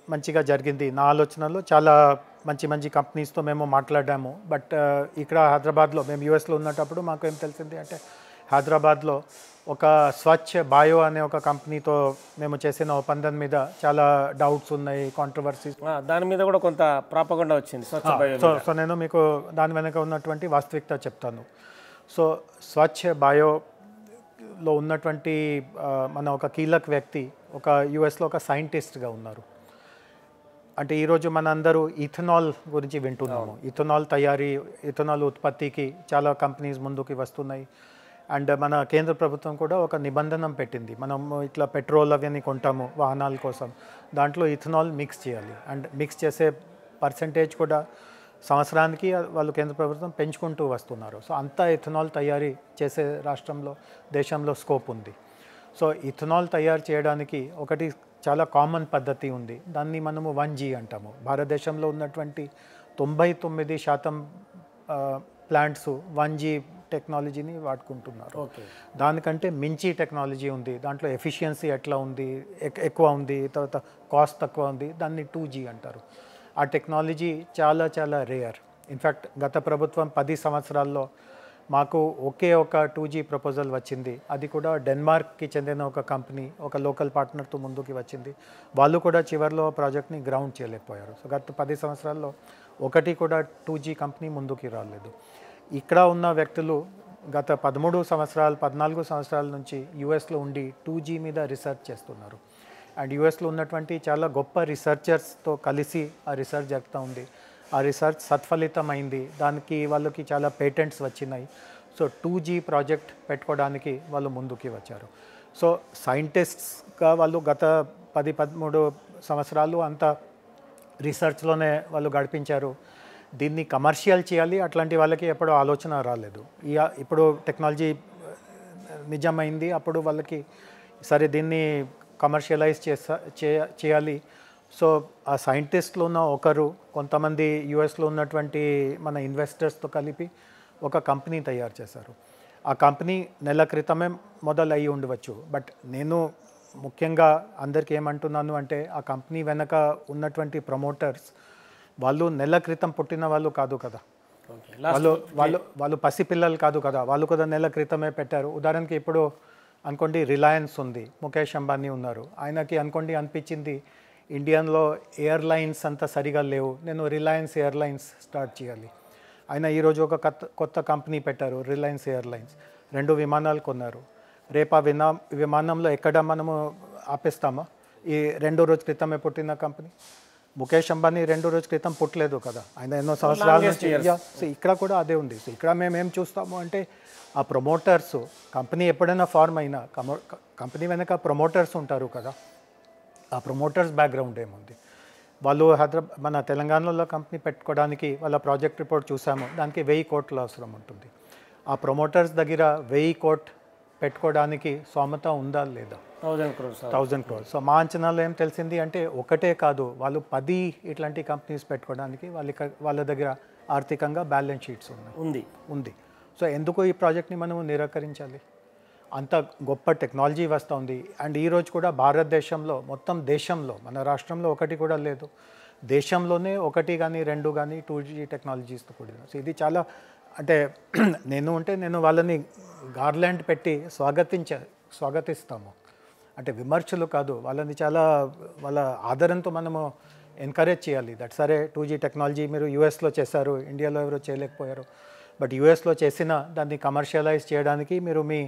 మంచిగా జరిగింది. నా ఆలోచనలో చాలా మంచి కంపెనీస్తో మేము మాట్లాడాము. బట్ ఇక్కడ హైదరాబాద్లో మేము యూఎస్లో ఉన్నప్పుడు మాకు ఏం తెలిసింది అంటే హైదరాబాద్లో ఒక స్వచ్ఛ బయో అనే ఒక కంపెనీతో మేము చేసిన ఒప్పందం మీద చాలా డౌట్స్ ఉన్నాయి, కాంట్రవర్సీస్. దాని మీద కూడా కొంత ప్రాపగండా వచ్చింది. సో నేను మీకు దాని వెనక ఉన్నటువంటి వాస్తవికత చెప్తాను. సో స్వచ్ఛ బయోలో ఉన్నటువంటి మన ఒక కీలక వ్యక్తి ఒక యుఎస్లో ఒక సైంటిస్ట్గా ఉన్నారు. అంటే ఈరోజు మన అందరూ ఇథనాల్ గురించి వింటున్నాము. ఇథనాల్ ఉత్పత్తికి చాలా కంపెనీస్ ముందుకు వస్తున్నాయి. అండ్ మన కేంద్ర ప్రభుత్వం కూడా ఒక నిబంధన పెట్టింది. మనం ఇట్లా పెట్రోల్ అవన్నీ కొంటాము వాహనాల కోసం, దాంట్లో ఇథనాల్ మిక్స్ చేయాలి. అండ్ మిక్స్ చేసే పర్సంటేజ్ కూడా సంవత్సరానికి వాళ్ళు కేంద్ర ప్రభుత్వం పెంచుకుంటూ వస్తున్నారు. సో అంతా ఇథనాల్ తయారీ చేసే దేశంలో స్కోప్ ఉంది. సో ఇథనాల్ తయారు చేయడానికి ఒకటి చాలా కామన్ పద్ధతి ఉంది. దాన్ని మనము 1G అంటాము. భారతదేశంలో ఉన్నటువంటి 99% ప్లాంట్స్ 1G టెక్నాలజీని వాడుకుంటున్నారు. దానికంటే మించి టెక్నాలజీ ఉంది. దాంట్లో ఎఫిషియన్సీ ఎట్లా ఉంది, ఎక్కువ ఉంది, తర్వాత కాస్ట్ తక్కువ ఉంది, దాన్ని 2G అంటారు. ఆ టెక్నాలజీ చాలా రేర్. ఇన్ఫ్యాక్ట్ గత ప్రభుత్వం 10 సంవత్సరాల్లో మాకు ఒకే ఒక 2G ప్రపోజల్ వచ్చింది. అది కూడా డెన్మార్క్కి చెందిన ఒక కంపెనీ, ఒక లోకల్ పార్ట్నర్తో ముందుకి వచ్చింది. వాళ్ళు కూడా చివరిలో ప్రాజెక్ట్ని గ్రౌండ్ చేయలేకపోయారు. సో గత 10 సంవత్సరాల్లో ఒకటి కూడా 2G కంపెనీ ముందుకి రాలేదు. ఇక్కడ ఉన్న వ్యక్తులు గత 13 సంవత్సరాలు 14 సంవత్సరాల నుంచి యూఎస్లో ఉండి 2G మీద రీసెర్చ్ చేస్తున్నారు. అండ్ యూఎస్లో ఉన్నటువంటి చాలా గొప్ప రీసెర్చర్స్తో కలిసి ఆ రీసెర్చ్ జరుగుతూ ఉంది. ఆ రీసెర్చ్ సత్ఫలితమైంది. దానికి వాళ్ళకి చాలా పేటెంట్స్ వచ్చినాయి. సో 2G ప్రాజెక్ట్ పెట్టుకోవడానికి వాళ్ళు ముందుకి వచ్చారు. సో సైంటిస్ట్స్గా వాళ్ళు గత 10-13 సంవత్సరాలు అంతా రీసెర్చ్లోనే వాళ్ళు గడిపించారు. దీన్ని కమర్షియల్ చేయాలి అట్లాంటి వాళ్ళకి ఎప్పుడూ ఆలోచన రాలేదు. ఇప్పుడు టెక్నాలజీ నిజమైంది. అప్పుడు వాళ్ళకి సరే దీన్ని కమర్షియలైజ్ చేయాలి. సో ఆ సైంటిస్ట్లో ఉన్న ఒకరు కొంతమంది యూఎస్లో ఉన్నటువంటి మన ఇన్వెస్టర్స్తో కలిపి ఒక కంపెనీ తయారు చేశారు. ఆ కంపెనీ నెల క్రితమే మొదలయ్యి ఉండవచ్చు. బట్ నేను ముఖ్యంగా అందరికీ ఏమంటున్నాను అంటే ఆ కంపెనీ వెనక ఉన్నటువంటి ప్రమోటర్స్ వాళ్ళు నెల క్రితం పుట్టిన వాళ్ళు కాదు కదా, వాళ్ళు పసిపిల్లలు కాదు కదా, వాళ్ళు కూడా నెల క్రితమే పెట్టారు. ఉదాహరణకి ఇప్పుడు అనుకోండి రిలయన్స్ ఉంది, ముఖేష్ అంబానీ ఉన్నారు. ఆయనకి అనుకోండి అనిపించింది ఇండియన్లో ఎయిర్లైన్స్ అంతా సరిగా లేవు, నేను రిలయన్స్ ఎయిర్లైన్స్ స్టార్ట్ చేయాలి. ఆయన ఈరోజు ఒక కొత్త కంపెనీ పెట్టారు, రిలయన్స్ ఎయిర్లైన్స్. 2 విమానాలు కొన్నారు. రేపు ఆ విమానంలో ఎక్కడ మనము ఆపేస్తామా? ఈ 2 రోజు క్రితమే పుట్టిన కంపెనీ. ముఖేష్ అంబానీ 2 రోజు క్రితం పుట్టలేదు కదా, ఆయన ఎన్నో సంవత్సరాల నుంచి. సో ఇక్కడ కూడా అదే ఉంది. సో ఇక్కడ మేము ఏం చూస్తాము అంటే ఆ ప్రమోటర్స్, కంపెనీ ఎప్పుడైనా ఫార్మ్ అయినా కంపెనీ వెనక ప్రమోటర్స్ ఉంటారు కదా, ఆ ప్రమోటర్స్ బ్యాక్గ్రౌండ్ ఏముంది. వాళ్ళు మన తెలంగాణలో కంపెనీ పెట్టుకోవడానికి వాళ్ళ ప్రాజెక్ట్ రిపోర్ట్ చూసాము, దానికి 1000 కోట్లు అవసరం ఉంటుంది. ఆ ప్రమోటర్స్ దగ్గర 1000 కోట్లు పెట్టుకోవడానికి స్తోమత ఉందా లేదా? 1000 crores. సో మా అంచనాలో ఏం తెలిసింది అంటే ఒకటే కాదు, వాళ్ళు 10 ఇట్లాంటి కంపెనీస్ పెట్టుకోవడానికి వాళ్ళ దగ్గర ఆర్థికంగా బ్యాలెన్స్ షీట్స్ ఉంది. సో ఎందుకు ఈ ప్రాజెక్ట్ని మనం నిరాకరించాలి? అంత గొప్ప టెక్నాలజీ వస్తుంది. అండ్ ఈరోజు కూడా భారతదేశంలో మొత్తం దేశంలో మన రాష్ట్రంలో ఒకటి కూడా లేదు, దేశంలోనే 1 కానీ 2 కానీ 2G టెక్నాలజీస్తో కూడిన. సో ఇది చాలా అంటే నేను వాళ్ళని గార్లాండ్ పెట్టి స్వాగతిస్తాము. అంటే విమర్శలు కాదు, వాళ్ళని చాలా వాళ్ళ ఆదరణతో మనము ఎంకరేజ్ చేయాలి. దట్ సరే 2G టెక్నాలజీ మీరు యూఎస్లో చేశారు, ఇండియాలో ఎవరో చేయలేకపోయారు. బట్ యూఎస్లో చేసిన దాన్ని కమర్షియలైజ్ చేయడానికి మీరు మీ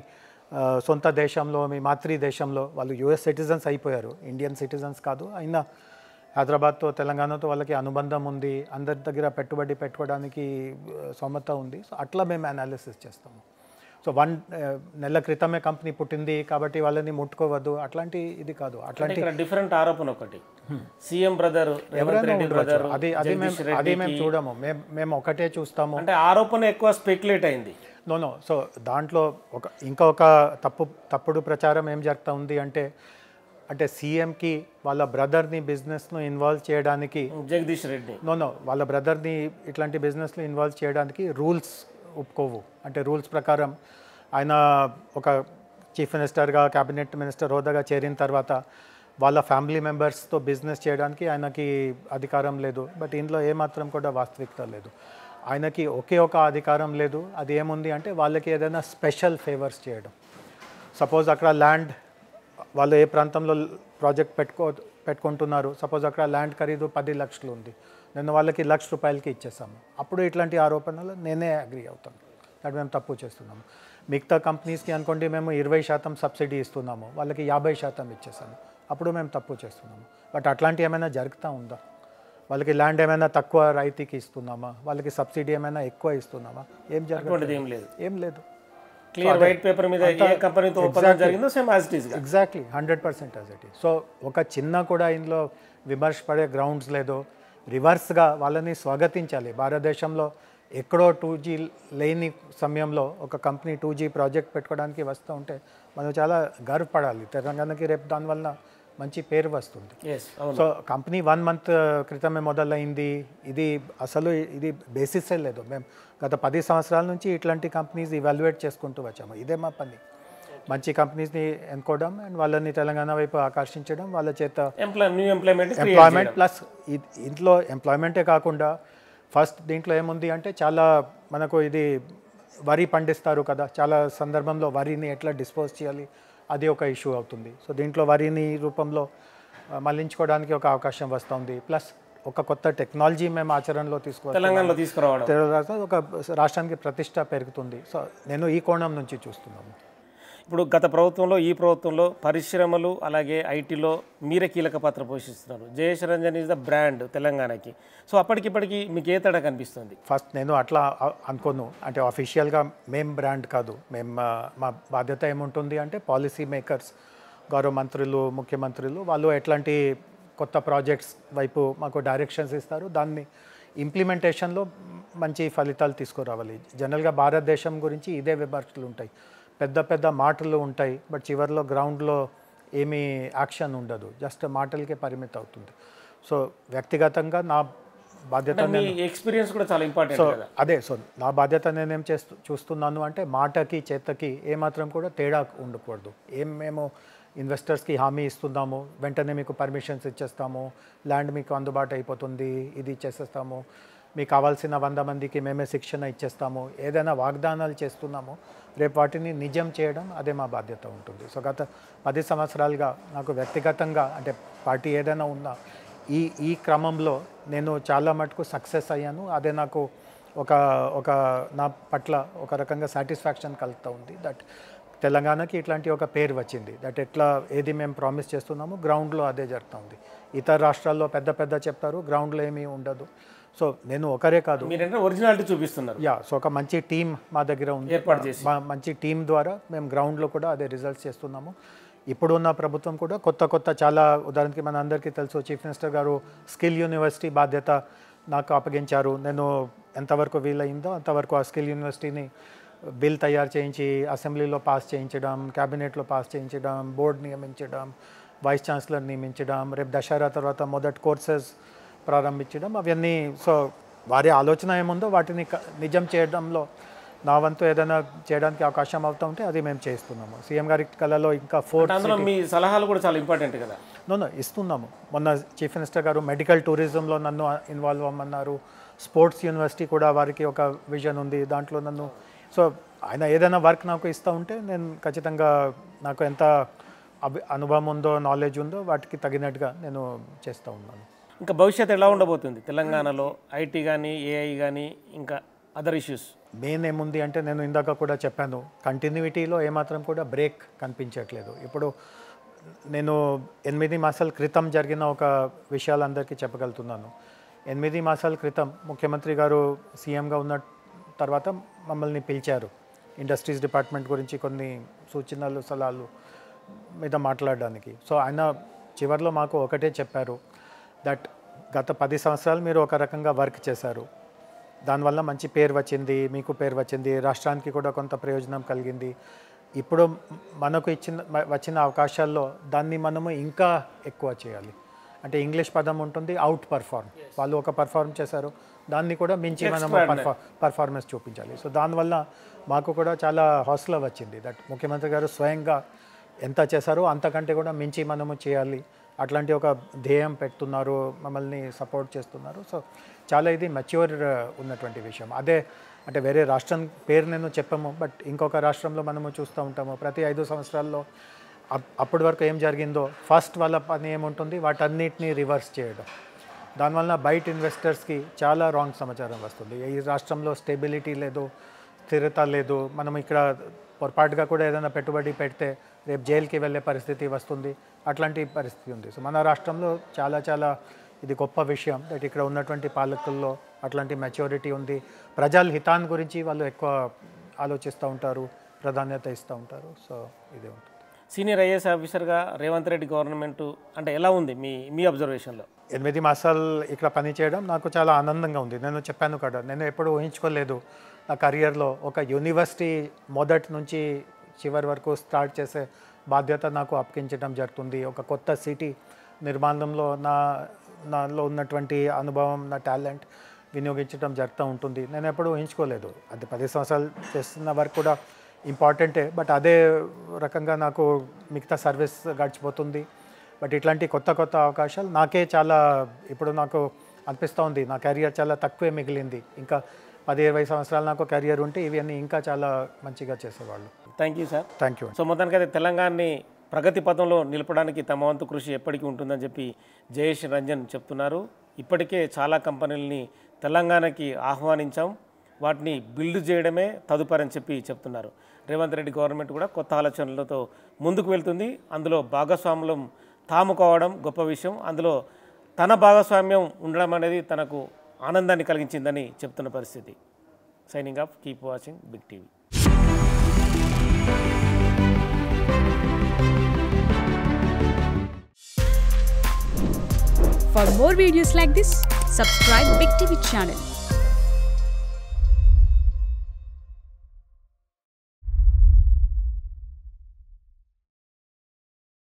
సొంత దేశంలో, మీ మాతృ దేశంలో, వాళ్ళు యూఎస్ సిటిజన్స్ అయిపోయారు, ఇండియన్ సిటిజన్స్ కాదు అయినా హైదరాబాద్తో తెలంగాణతో వాళ్ళకి అనుబంధం ఉంది, అందరి దగ్గర పెట్టుబడి పెట్టుకోవడానికి సొమ్మత ఉంది. సో అట్లా మేము అనాలిసిస్ చేస్తాము. సో 1 నెల క్రితమే కంపెనీ పుట్టింది కాబట్టి వాళ్ళని ముట్టుకోవద్దు అట్లాంటి ఇది కాదు. అట్లాంటి డిఫరెంట్ ఆరోపణ ఒకటి సీఎం బ్రదర్ అది మేము చూడము, మేము ఒకటే చూస్తాము. అంటే ఆరోపణ ఎక్కువ స్పెక్యులేట్ అయింది. నో సో దాంట్లో ఒక తప్పుడు ప్రచారం ఏం జరుగుతూ ఉంది అంటే సీఎంకి వాళ్ళ బ్రదర్ని బిజినెస్ను ఇన్వాల్వ్ చేయడానికి, జగదీష్ రెడ్డి వాళ్ళ బ్రదర్ని ఇట్లాంటి బిజినెస్లో ఇన్వాల్వ్ చేయడానికి రూల్స్ ఒప్పుకోవు. అంటే రూల్స్ ప్రకారం ఆయన ఒక చీఫ్ మినిస్టర్గా, క్యాబినెట్ మినిస్టర్ హోదాగా చేరిన తర్వాత వాళ్ళ ఫ్యామిలీ మెంబర్స్తో బిజినెస్ చేయడానికి ఆయనకి అధికారం లేదు. బట్ ఇందులో ఏమాత్రం కూడా వాస్తవికత లేదు. ఆయనకి ఒకే ఒక అధికారం లేదు, అది ఏముంది అంటే వాళ్ళకి ఏదైనా స్పెషల్ ఫేవర్స్ చేయడం. సపోజ్ అక్కడ ల్యాండ్ వాళ్ళు ఏ ప్రాంతంలో ప్రాజెక్ట్ పెట్టుకుంటున్నారు, సపోజ్ అక్కడ ల్యాండ్ ఖరీదు 10 లక్షలు ఉంది, నేను వాళ్ళకి ₹1,00,000 ఇచ్చేసాము, అప్పుడు ఇట్లాంటి ఆరోపణలు నేనే అగ్రీ అవుతాను, దట్ మేము తప్పు చేస్తున్నాము. మిగతా కంపెనీస్కి అనుకోండి మేము 20% సబ్సిడీ ఇస్తున్నాము, వాళ్ళకి 50% ఇచ్చేసాము, అప్పుడు మేము తప్పు చేస్తున్నాము. బట్ అట్లాంటి ఏమైనా జరుగుతూ ఉందా? వాళ్ళకి ల్యాండ్ ఏమైనా తక్కువ రాయితీకి ఇస్తున్నామా, వాళ్ళకి సబ్సిడీ ఏమైనా ఎక్కువ ఇస్తున్నామా? ఏం జరగదు, ఏం లేదు. క్లియర్ వైట్ పేపర్ మీద ఏ కంపెనీతో ఒప్పందం జరిగిందో same as it is. Exactly 100% as it is. So ఒక చిన్న కూడా ఇందులో విమర్శ పడే గ్రౌండ్స్ లేదు. రివర్స్గా వాళ్ళని స్వాగతించాలి. భారతదేశంలో ఎక్కడో 2G లేని సమయంలో ఒక కంపెనీ 2G ప్రాజెక్ట్ పెట్టుకోవడానికి వస్తూ ఉంటే మనం చాలా గర్వపడాలి. తెలంగాణకి రేపు దానివల్ల మంచి పేరు వస్తుంది. సో కంపెనీ 1 month క్రితమే మొదలైంది. ఇది బేసిసే లేదు. మేము గత 10 సంవత్సరాల నుంచి ఇట్లాంటి కంపెనీస్ ఇవాల్యుయేట్ చేసుకుంటూ వచ్చాము. ఇదే మా పని, మంచి కంపెనీస్ని ఎన్నుకోవడం అండ్ వాళ్ళని తెలంగాణ వైపు ఆకర్షించడం, వాళ్ళ చేత ఎంప్లాయ్మెంట్ ప్లస్ ఇంట్లో ఎంప్లాయ్మెంటే కాకుండా ఫస్ట్ దీంట్లో ఏముంది అంటే చాలా మనకు ఇది వరి పండిస్తారు కదా, చాలా సందర్భంలో వరిని ఎట్లా డిస్పోజ్ చేయాలి అది ఒక ఇష్యూ అవుతుంది. సో దీంట్లో వరిని రూపంలో మళ్లించుకోవడానికి ఒక అవకాశం వస్తుంది. ప్లస్ ఒక కొత్త టెక్నాలజీ మేము ఆచరణలో తెలంగాణలో తీసుకురావడం తీసుకురావడం ఒక రాష్ట్రానికి ప్రతిష్ట పెరుగుతుంది. సో నేను ఈ కోణం నుంచి చూస్తున్నాను. ఇప్పుడు గత ప్రభుత్వంలో ఈ ప్రభుత్వంలో పరిశ్రమలు అలాగే ఐటీలో మీరే కీలక పాత్ర పోషిస్తున్నారు. Jayesh Ranjan is the brand తెలంగాణకి. సో అప్పటికిప్పటికి మీకు ఏ తేడా కనిపిస్తుంది? ఫస్ట్ నేను అట్లా అనుకోను. అంటే ఆఫీషియల్గా మేము బ్రాండ్ కాదు. మేము మా బాధ్యత ఏముంటుంది అంటే పాలసీ మేకర్స్, గౌరవ మంత్రులు, ముఖ్యమంత్రులు వాళ్ళు ఎట్లాంటి కొత్త ప్రాజెక్ట్స్ వైపు మాకు డైరెక్షన్స్ ఇస్తారు, దాన్ని ఇంప్లిమెంటేషన్లో మంచి ఫలితాలు తీసుకురావాలి. జనరల్గా భారతదేశం గురించి ఇదే విమర్శలు ఉంటాయి, పెద్ద పెద్ద మాటలు ఉంటాయి, బట్ చివరిలో గ్రౌండ్లో ఏమీ యాక్షన్ ఉండదు, జస్ట్ మాటలకే పరిమితం అవుతుంది. సో వ్యక్తిగతంగా నా బాధ్యత, ఎక్స్పీరియన్స్ కూడా చాలా ఇంపార్టెంట్. సో అదే, సో నా బాధ్యత నేనేం చూస్తున్నాను అంటే మాటకి చేతకి ఏమాత్రం కూడా తేడా ఉండకూడదు. మేము ఇన్వెస్టర్స్కి హామీ ఇస్తున్నాము, వెంటనే మీకు పర్మిషన్స్ ఇచ్చేస్తాము, ల్యాండ్ మీకు అందుబాటు అయిపోతుంది, ఇది చేసేస్తాము, మీకు కావాల్సిన 100 మందికి మేమే శిక్షణ ఇచ్చేస్తాము, ఏదైనా వాగ్దానాలు చేస్తున్నాము, రేపు వాటిని నిజం చేయడం అదే మా బాధ్యత ఉంటుంది. సో గత 10 సంవత్సరాలుగా నాకు వ్యక్తిగతంగా అంటే పార్టీ ఏదైనా ఉన్నా ఈ క్రమంలో నేను చాలా మటుకు సక్సెస్ అయ్యాను. అదే నాకు ఒక నా పట్ల ఒక రకంగా సాటిస్ఫాక్షన్ కలుగుతూ ఉంది. దట్ తెలంగాణకి ఇట్లాంటి ఒక పేరు వచ్చింది, దట్ ఎట్లా ఏది మేము ప్రామిస్ చేస్తున్నామో గ్రౌండ్లో అదే జరుగుతుంది. ఇతర రాష్ట్రాల్లో పెద్ద చెప్తారు, గ్రౌండ్లో ఏమీ ఉండదు. సో నేను ఒకరే కాదు, ఒరిజినాలిటీ చూపిస్తున్నారు. సో ఒక మంచి టీం మా దగ్గర ఉంది, ఏర్పాటు చేసి మంచి టీం ద్వారా మేము గ్రౌండ్లో కూడా అదే రిజల్ట్స్ చేస్తున్నాము. ఇప్పుడున్న ప్రభుత్వం కూడా కొత్త చాలా, ఉదాహరణకి మన అందరికీ తెలుసు, చీఫ్ మినిస్టర్ గారు స్కిల్ యూనివర్సిటీ బాధ్యత నాకు అప్పగించారు. నేను ఎంతవరకు వీలైందో అంతవరకు ఆ స్కిల్ యూనివర్సిటీని బిల్ తయారు చేయించి అసెంబ్లీలో పాస్ చేయించడం, క్యాబినెట్లో పాస్ చేయించడం, బోర్డు నియమించడం, వైస్ ఛాన్సలర్ నియమించడం, రేపు దసరా తర్వాత మొదటి కోర్సెస్ ప్రారంభించడం, అవన్నీ. సో వారి ఆలోచన ఏముందో వాటిని నిజం చేయడంలో నా వంతు ఏదైనా చేయడానికి అవకాశం అవుతూ ఉంటే అది మేము చేస్తున్నాము. సీఎం గారి కళలో ఇంకా 4 మీ సలహాలు కూడా చాలా ఇంపార్టెంట్ కదా. ఇస్తున్నాము. మొన్న చీఫ్ మినిస్టర్ గారు మెడికల్ టూరిజంలో నన్ను ఇన్వాల్వ్ అవ్వమన్నారు. స్పోర్ట్స్ యూనివర్సిటీ కూడా వారికి ఒక విజన్ ఉంది, దాంట్లో నన్ను, సో ఆయన ఏదైనా వర్క్ నాకు ఇస్తూ ఉంటే నేను ఖచ్చితంగా నాకు ఎంత అనుభవం ఉందో, నాలెడ్జ్ ఉందో వాటికి తగినట్టుగా నేను చేస్తూ ఉన్నాను. ఇంకా భవిష్యత్తు ఎలా ఉండబోతుంది తెలంగాణలో? ఐటీ కానీ, ఏఐ కానీ, ఇంకా అదర్ ఇష్యూస్ మెయిన్ ఏముంది అంటే నేను ఇందాక కూడా చెప్పాను, కంటిన్యూటీలో ఏమాత్రం కూడా బ్రేక్ కనిపించట్లేదు. ఇప్పుడు నేను 8 మాసాల క్రితం జరిగిన ఒక విషయాలు అందరికీ చెప్పగలుగుతున్నాను. 8 మాసాల క్రితం ముఖ్యమంత్రి గారు సీఎంగా ఉన్న తర్వాత మమ్మల్ని పిలిచారు ఇండస్ట్రీస్ డిపార్ట్మెంట్ గురించి కొన్ని సూచనలు సలహాలు మీద మాట్లాడడానికి. సో ఆయన చివరిలో మాకు ఒకటే చెప్పారు, దట్ గత 10 సంవత్సరాలు మీరు ఒక రకంగా వర్క్ చేశారు, దానివల్ల మంచి పేరు వచ్చింది, మీకు పేరు వచ్చింది, రాష్ట్రానికి కూడా కొంత ప్రయోజనం కలిగింది. ఇప్పుడు మనకు వచ్చిన అవకాశాల్లో దాన్ని మనము ఇంకా ఎక్కువ చేయాలి. అంటే ఇంగ్లీష్ పదం ఉంటుంది, అవుట్ పర్ఫార్మ్. వాళ్ళు ఒక పర్ఫార్మ్ చేశారు, దాన్ని కూడా మించి మనము పర్ఫార్మెన్స్ చూపించాలి. సో దానివల్ల మాకు కూడా చాలా హౌసలా వచ్చింది, దట్ ముఖ్యమంత్రి గారు స్వయంగా ఎంత చేశారో అంతకంటే కూడా మించి మనము చేయాలి, అట్లాంటి ఒక ధ్యేయం పెడుతున్నారు, మమ్మల్ని సపోర్ట్ చేస్తున్నారు. సో చాలా ఇది మెచ్యూర్ ఉన్నటువంటి విషయం. అదే అంటే వేరే రాష్ట్రం పేరు నేను చెప్పాము, బట్ ఇంకొక రాష్ట్రంలో మనము చూస్తూ ఉంటాము ప్రతి 5 సంవత్సరాల్లో అప్పటి వరకు ఏం జరిగిందో ఫస్ట్ వాళ్ళ పని ఏముంటుంది, వాటన్నిటిని రివర్స్ చేయడం. దానివల్ల బయట ఇన్వెస్టర్స్కి చాలా రాంగ్ సమాచారం వస్తుంది. ఈ రాష్ట్రంలో స్టెబిలిటీ లేదు, స్థిరత లేదు, మనం ఇక్కడ పొరపాటుగా కూడా ఏదైనా పెట్టుబడి పెడితే రేపు జైలుకి వెళ్ళే పరిస్థితి వస్తుంది, అట్లాంటి పరిస్థితి ఉంది. సో మన రాష్ట్రంలో చాలా ఇది గొప్ప విషయం, దట్ ఇక్కడ ఉన్నటువంటి పాలకుల్లో అట్లాంటి మెచ్యూరిటీ ఉంది. ప్రజల హితాన్ని గురించి వాళ్ళు ఎక్కువ ఆలోచిస్తూ ఉంటారు, ప్రాధాన్యత ఇస్తూ ఉంటారు. సో ఇదే ఉంటుంది. సీనియర్ ఐఏఎస్ ఆఫీసర్గా రేవంత్ రెడ్డి గవర్నమెంట్ అంటే ఎలా ఉంది మీ అబ్జర్వేషన్లో? 8 మాసాలు ఇక్కడ పనిచేయడం నాకు చాలా ఆనందంగా ఉంది. నేను చెప్పాను కదా, నేను ఎప్పుడు ఊహించుకోలేదు నా కెరియర్లో ఒక యూనివర్సిటీ మొదటి నుంచి చివరి వరకు స్టార్ట్ చేసే బాధ్యత నాకు అప్పగించడం జరుగుతుంది. ఒక కొత్త సిటీ నిర్మాణంలో నాలో ఉన్నటువంటి అనుభవం, నా టాలెంట్ వినియోగించడం జరుగుతూ ఉంటుంది. నేను ఎప్పుడు ఊహించుకోలేదు. అది 10 సంవత్సరాలు చేస్తున్న వరకు కూడా ఇంపార్టెంటే, బట్ అదే రకంగా నాకు మిగతా సర్వీస్ గడిచిపోతుంది. బట్ ఇట్లాంటి కొత్త అవకాశాలు నాకే చాలా ఇప్పుడు నాకు అనిపిస్తూ ఉంది, నా కెరియర్ చాలా తక్కువే మిగిలింది, ఇంకా 10-20 సంవత్సరాలు నాకు కెరియర్ ఉంటే ఇవన్నీ ఇంకా చాలా మంచిగా చేసేవాళ్ళు. Thank you sir. Thank you. So మొత్తానికైతే తెలంగాణని ప్రగతి పథంలో నిలపడానికి తమ వంతు కృషి ఎప్పటికీ ఉంటుందని చెప్పి జయేష్ రంజన్ చెప్తున్నారు. ఇప్పటికే చాలా కంపెనీలని తెలంగాణకి ఆహ్వానించాం, వాటిని బిల్డ్ చేయడమే తదుపరి అని చెప్పి చెప్తున్నారు. రేవంత్ రెడ్డి గవర్నమెంట్ కూడా కొత్త ఆలోచనలతో ముందుకు వెళ్తుంది. అందులో భాగస్వాములం తాము కావడం గొప్ప విషయం. అందులో తన భాగస్వామ్యం ఉండడం అనేది తనకు ఆనందాన్ని కలిగించిందని చెప్తున్న పరిస్థితి. Signing off, keep watching Big TV. For more videos like this, subscribe Big TV channel.